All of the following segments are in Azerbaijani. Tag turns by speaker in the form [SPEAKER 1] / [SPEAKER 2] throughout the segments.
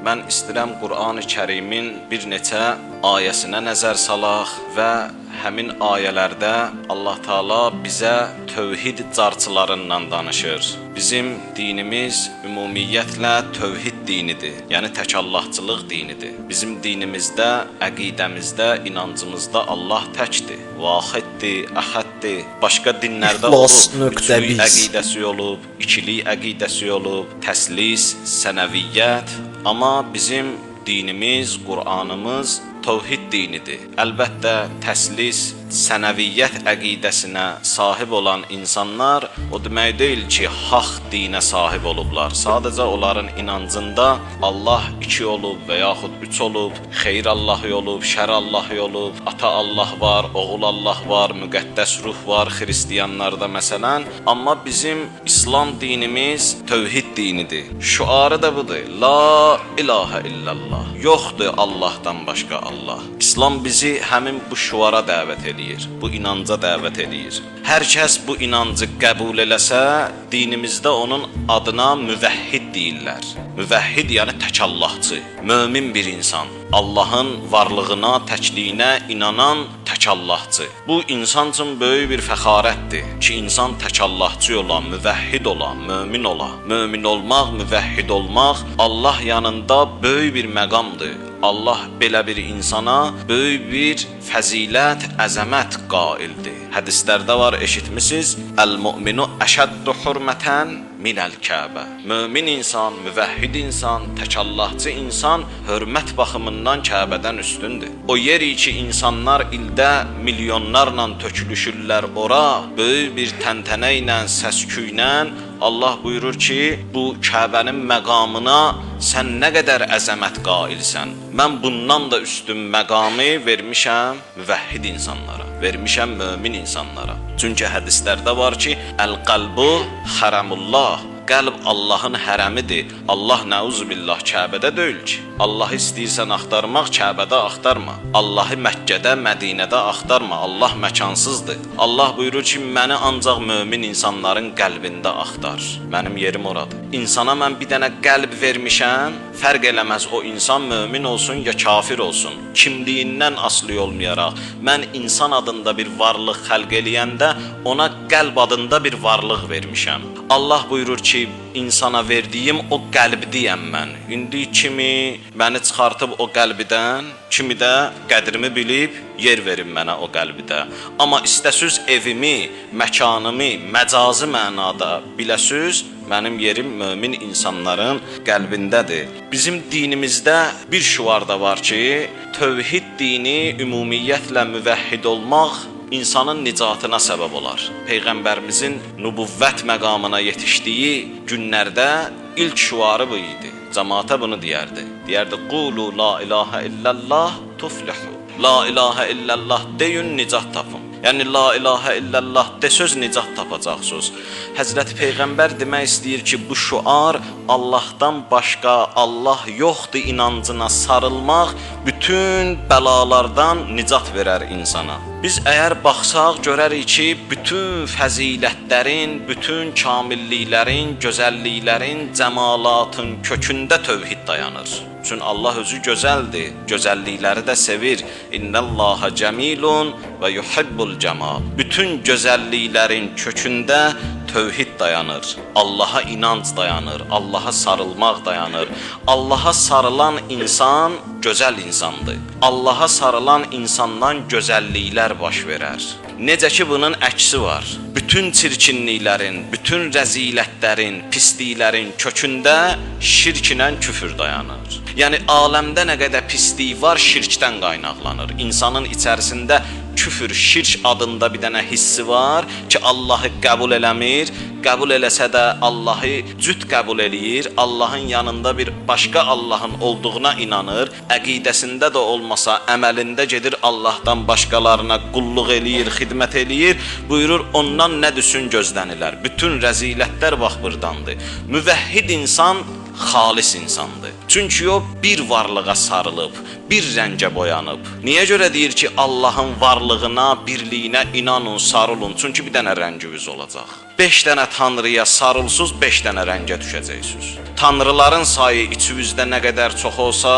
[SPEAKER 1] mən istəyirəm Qur'an-ı Kərimin bir neçə ayəsinə nəzər salaq və həmin ayələrdə Allah Taala bizə tövhid carçılarından danışır. Bizim dinimiz ümumiyyətlə tövhid dinidir, yəni təkallahçılıq dinidir. Bizim dinimizdə, əqidəmizdə, inancımızda Allah təkdir, vahiddir, əhəddir. Başqa dinlərdə olub, üçlük əqidəsi olub, ikilik əqidəsi olub, təslis, sənəviyyət. Amma bizim dinimiz, Qur'anımız tövhid dinidir. Əlbəttə, təslis, sənəviyyət əqidəsinə sahib olan insanlar o demək deyil ki, haqq dinə sahib olublar. Sadəcə onların inancında Allah iki olub və yaxud üç olub, xeyr Allahı olub, şər Allahı olub, ata Allah var, oğul Allah var, müqəddəs ruh var xristiyanlarda məsələn. Amma bizim İslam dinimiz tövhid dinidir. Şüarı da budur. La ilahə illallah. Yoxdur Allahdan başqa Allah. İslam bizi həmin bu şüara dəvət edir, bu inanca dəvət edir. Hər kəs bu inancı qəbul eləsə, dinimizdə onun adına müvəhhid deyirlər. Müvəhhid yəni təkallahçı, mömin bir insan. Allahın varlığına, təkliyinə inanan təkallahçı. Bu insan üçün böyük bir fəxarətdir ki, insan təkallahçı ola, müvəhhid ola, mömin ola. Mömin olmaq, müvəhhid olmaq Allah yanında böyük bir məqamdır. Allah belə bir insana böyük bir fəzilət, əzəmət qaildir. Hədislərdə var, eşitmisiniz? Əl-mu'minu əşəddu hurmətən minəl-Kəbə. Mömin insan, müvəhhid insan, təkallahçı insan hörmət baxımından Kəbədən üstündür. O yeri ki, insanlar ildə milyonlarla tökülüşürlər ora, böyük bir təntənə ilə, səsküylə Allah buyurur ki, bu Kəbənin məqamına sən nə qədər əzəmət qailsən. Mən bundan da üstün məqamı vermişəm müvəhhid insanlara, vermişəm mömin insanlara. Çünki hədislərdə var ki, əl-qəlbu xərəmullah. Qəlb Allahın hərəmidir. Allah nəuzubillah Kəbədə deyil ki. Allahı istəyirsən axtarmaq, Kəbədə axtarma. Allahı Məkkədə, Mədinədə axtarma. Allah məkansızdır. Allah buyurur ki, məni ancaq mömin insanların qəlbində axtar. Mənim yerim oradır. İnsana mən bir dənə qəlb vermişəm, fərq eləməz o insan mömin olsun ya kafir olsun. Kimliyindən asılı olmayaraq, mən insan adında bir varlıq xəlq eləyəndə ona qəlb adında bir varlıq vermişəm. Allah buyurur ki, insana verdiyim o qəlbdiyəm mən. İndi kimi məni çıxartıb o qəlbidən, kimi də qədrimi bilib yer verin mənə o qəlbidə. Amma istəsiz evimi, məkanımı, məcazi mənada biləsiz, mənim yerim mömin insanların qəlbindədir. Bizim dinimizdə bir şüar da var ki, tövhid dini ümumiyyətlə müvəhhid olmaq insanın nicatına səbəb olar. Peyğəmbərimizin nübüvvət məqamına yetişdiyi günlərdə ilk şüarı bu idi. Cəmaata bunu deyərdi. Deyərdi, qulu la ilahə illallah tuflihu. La ilahə illallah deyin, nicat tapın. Yəni, la ilahə illallah desöz nicat tapacaqsınız. Həzrəti Peyğəmbər demək istəyir ki, bu şüar Allahdan başqa Allah yoxdur inancına sarılmaq bütün bəlalardan nicat verər insana. Biz əgər baxsaq, görərik ki, bütün fəzilətlərin, bütün kamilliklərin, gözəlliklərin, cəmalatın kökündə tövhid dayanır. Çünki Allah özü gözəldir, gözəllikləri də sevir. İnnəllaha cəmilun və yuhibbul cəmal. Bütün gözəlliklərin kökündə tövhid dayanır. Allaha inanc dayanır, Allaha sarılmaq dayanır. Allaha sarılan insan gözəl insandır. Allaha sarılan insandan gözəlliklər baş verər. Necə ki, bunun əksi var. Bütün çirkinliklərin, bütün rəzilətlərin, pisliklərin kökündə şirklə küfür dayanır. Yəni, aləmdə nə qədər pislik var, şirkdən qaynaqlanır. İnsanın içərisində küfür, şirk adında bir dənə hissi var ki, Allahı qəbul eləmir. Qəbul eləsə də Allahı cüt qəbul eləyir. Allahın yanında bir başqa Allahın olduğuna inanır. Əqidəsində də olmasa, əməlində gedir Allahdan başqalarına qulluq eləyir, xidmət eləyir. Buyurur, ondan nə düşün gözlənilər. Bütün rəzilətlər bax burdandır. Müvəhhid insan xalis insandır. Çünki o bir varlığa sarılıb, bir rəngə boyanıb. Niyə görə deyir ki, Allahın varlığına, birliyinə inanın, sarılın? Çünki bir dənə rənginiz olacaq. 5 dənə tanrıya sarılsız 5 dənə rəngə düşəcəksiniz. Tanrıların sayı içinizdə nə qədər çox olsa,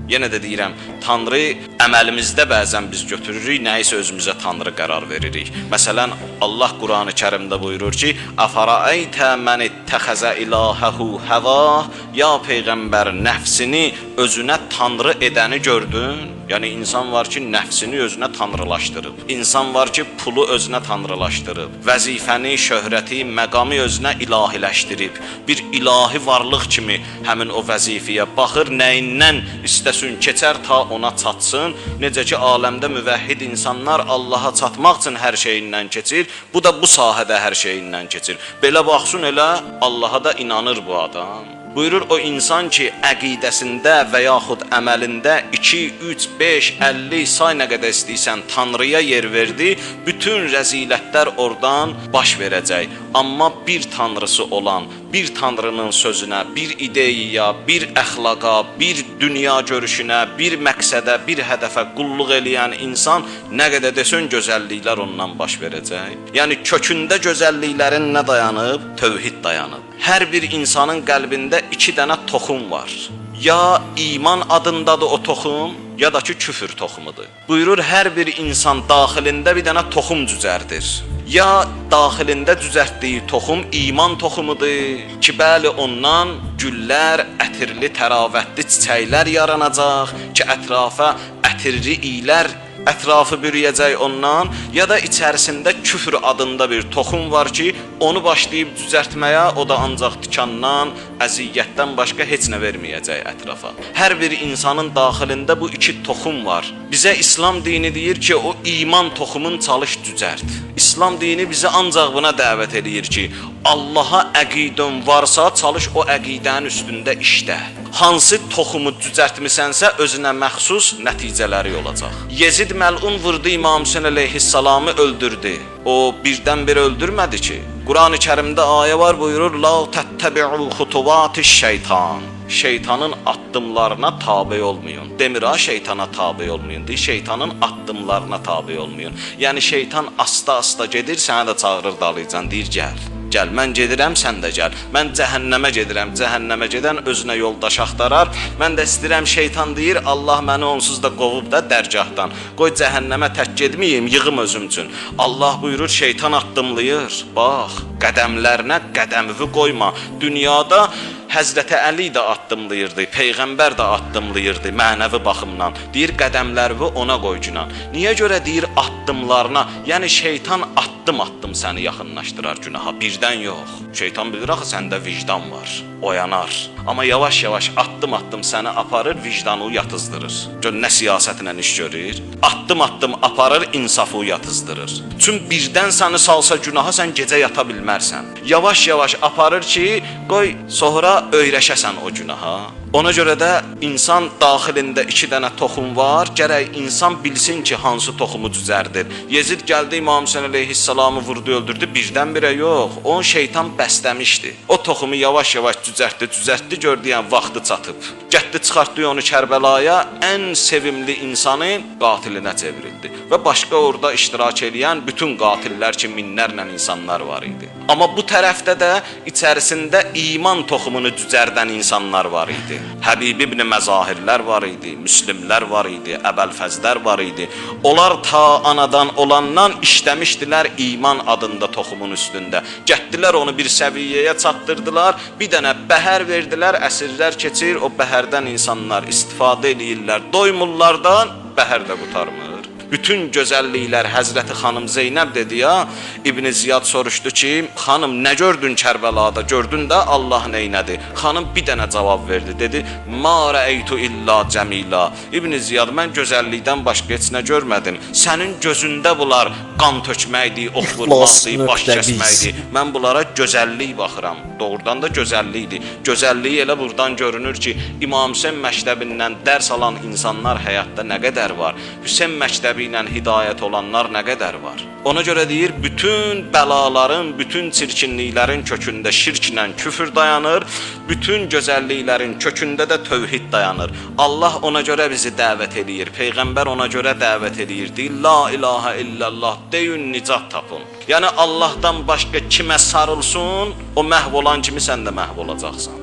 [SPEAKER 1] yenə də deyirəm, tanrı əməlimizdə bəzən biz götürürük, nəyisə özümüzə tanrı qərar veririk. Məsələn, Allah Qurani-Kərimdə buyurur ki: "Əfərəəytə mən ittəxəzə ilahəhu həva." Ya peyğəmbər, nəfsini özünə tanrı edəni gördün? Yəni insan var ki, nəfsini özünə tanrılaşdırıb. İnsan var ki, pulu özünə tanrılaşdırıb. Vəzifəni, şöhrəti, məqamı özünə ilahiləşdirib. Bir ilahi varlıq kimi həmin o vəzifəyə baxır, nəyindən istəsin keçər ta ona çatsın. Necə ki, aləmdə müvəhhid insanlar Allaha çatmaq üçün hər şeyindən keçir, bu da bu sahədə hər şeyindən keçir. Belə baxsın elə Allaha da inanır bu adam. Buyurur o insan ki, əqidəsində və yaxud əməlində 2, 3, 5, 50 say nə qədər istəyirsən Tanrıya yer verdi, bütün rəzilətlər oradan baş verəcək. Amma bir Tanrısı olan, bir Tanrının sözünə, bir ideyaya, bir əxlaqa, bir dünya görüşünə, bir məqsədə, bir hədəfə qulluq eləyən insan nə qədər desən gözəlliklər ondan baş verəcək. Yəni kökündə gözəlliklərin nə dayanıb? Tövhid dayanıb. Hər bir insanın qəlbində 2 dənə toxum var. Ya iman adındadır o toxum, ya da ki küfür toxumudur. Buyurur hər bir insan daxilində bir dənə toxum düzərdir. Ya daxilində düzəltdiyi toxum iman toxumudur ki, bəli ondan güllər, ətirli, təravətli çiçəklər yaranacaq ki, ətrafa ətirli iylər ətrafı bürüyəcək ondan, ya da içərisində küfr adında bir toxum var ki, onu başlayıb düzəltməyə, o da ancaq tikandan, əziyyətdən başqa heç nə verməyəcək ətrafa. Hər bir insanın daxilində bu 2 toxum var. Bizə İslam dini deyir ki, o iman toxumun çalış düzəlt. İslam dini bizə ancaq buna dəvət edir ki, Allaha əqidən varsa, çalış o əqidənin üstündə işlə. Hansı toxumu düzəltmisənsə, özünə məxsus nəticələri olacaq. Yezid məlun vurdu İmam Hüseyn əleyhissalamı öldürdü. O birdən-bir öldürmədi ki. Qurani-Kərimdə ayə var, buyurur: "La təttəbi'u xutuvatiş şeytan." Şeytanın addımlarına tabe olmayın. Demir ha, şeytana tabe olmayın. Deyir, şeytanın addımlarına tabe olmayın. Yəni şeytan asta-asta gedir, sənə də çağırır dalıcan, deyir gəl. Gəl, mən gedirəm, sən də gəl. Mən cəhənnəmə gedirəm, cəhənnəmə gedən özünə yoldaş axtarar. Mən də istəyirəm, şeytan deyir, Allah məni onsuz da qovub da dərgahdan. Qoy cəhənnəmə tək getməyim, yığım özüm üçün. Allah buyurur, şeytan addımlayır. Bax, qədəmlərinə qədəmivi qoyma. Dünyada Həzrəti Əli də addımlayırdı, Peyğəmbər də addımlayırdı mənəvi baxımdan. Deyir, qədəmlərini ona qoy günan. Niyə görə deyir addımlarına? Yəni şeytan addım-addım səni yaxınlaşdırar günaha, birdən yox. Şeytan bilir axı səndə vicdan var, oyanar. Amma yavaş-yavaş addım-addım səni aparır, vicdanı yatızdırır. Gör nə siyasətlə iş görür? Addım-addım aparır, insafı yatızdırır. Çünki birdən səni salsa günaha, sən gecə yata bilmərsən. Yavaş-yavaş aparır ki, qoy sonra öyrəşəsən o günaha. Ona görə də insan daxilində 2 dənə toxum var, gərək insan bilsin ki, hansı toxumu düzərdir. Yezid gəldi, İmam Hüseyn əleyhissalamı vurdu, öldürdü, birdən-birə yox. Onu şeytan bəsləmişdi. O toxumu yavaş-yavaş düzəltdi, gördüyən vaxtı çatıb. Getdi, çıxartdı onu Kərbəlaya, ən sevimli insanın qatilinə çevrildi. Və başqa orada iştirak edən bütün qatillər ki, minlərlə insanlar var idi. Amma bu tərəfdə də içərisində iman toxumunu düzərdən insanlar var idi. Həbib ibn Məzahirlər var idi, Müslimlər var idi, Əbəlfəzlər var idi. Onlar ta anadan olandan işləmişdilər iman adında toxumun üstündə. Getdilər onu bir səviyyəyə çatdırdılar, bir dənə bəhər verdilər, əsrlər keçir, o bəhərdən insanlar istifadə edirlər, doymurlardan, bəhər də qurtarmır. Bütün gözəlliklər Həzrəti xanım Zeynəb dedi ya, İbn Ziyad soruşdu ki, xanım nə gördün Kərbəlada, gördün də Allah neynədi? Xanım bir dənə cavab verdi, dedi, ma rəeytu illa cəmila. İbn Ziyad, mən gözəllikdən başqa heç nə görmədim. Sənin gözündə bunlar qan tökməkdir, ox vurmaqdır, baş kəsməkdir. Mən bunlara gözəllik baxıram. Doğrudan da gözəllikdir. Gözəlliyi elə buradan görünür ki, İmam Hüseyn məktəbindən dərs alan insanlar həyatda nə qədər var? Hüseyn məktəbi səbəbi ilə hidayət olanlar nə qədər var? Ona görə deyir, bütün bəlaların, bütün çirkinliklərin kökündə şirklə küfür dayanır, bütün gözəlliklərin kökündə də tövhid dayanır. Allah ona görə bizi dəvət eləyir, Peyğəmbər ona görə dəvət eləyir. Deyir, la ilahə illallah, deyin, nicat tapın. Yəni Allahdan başqa kimə sarılsın, o məhv olan kimi sən də məhv olacaqsan.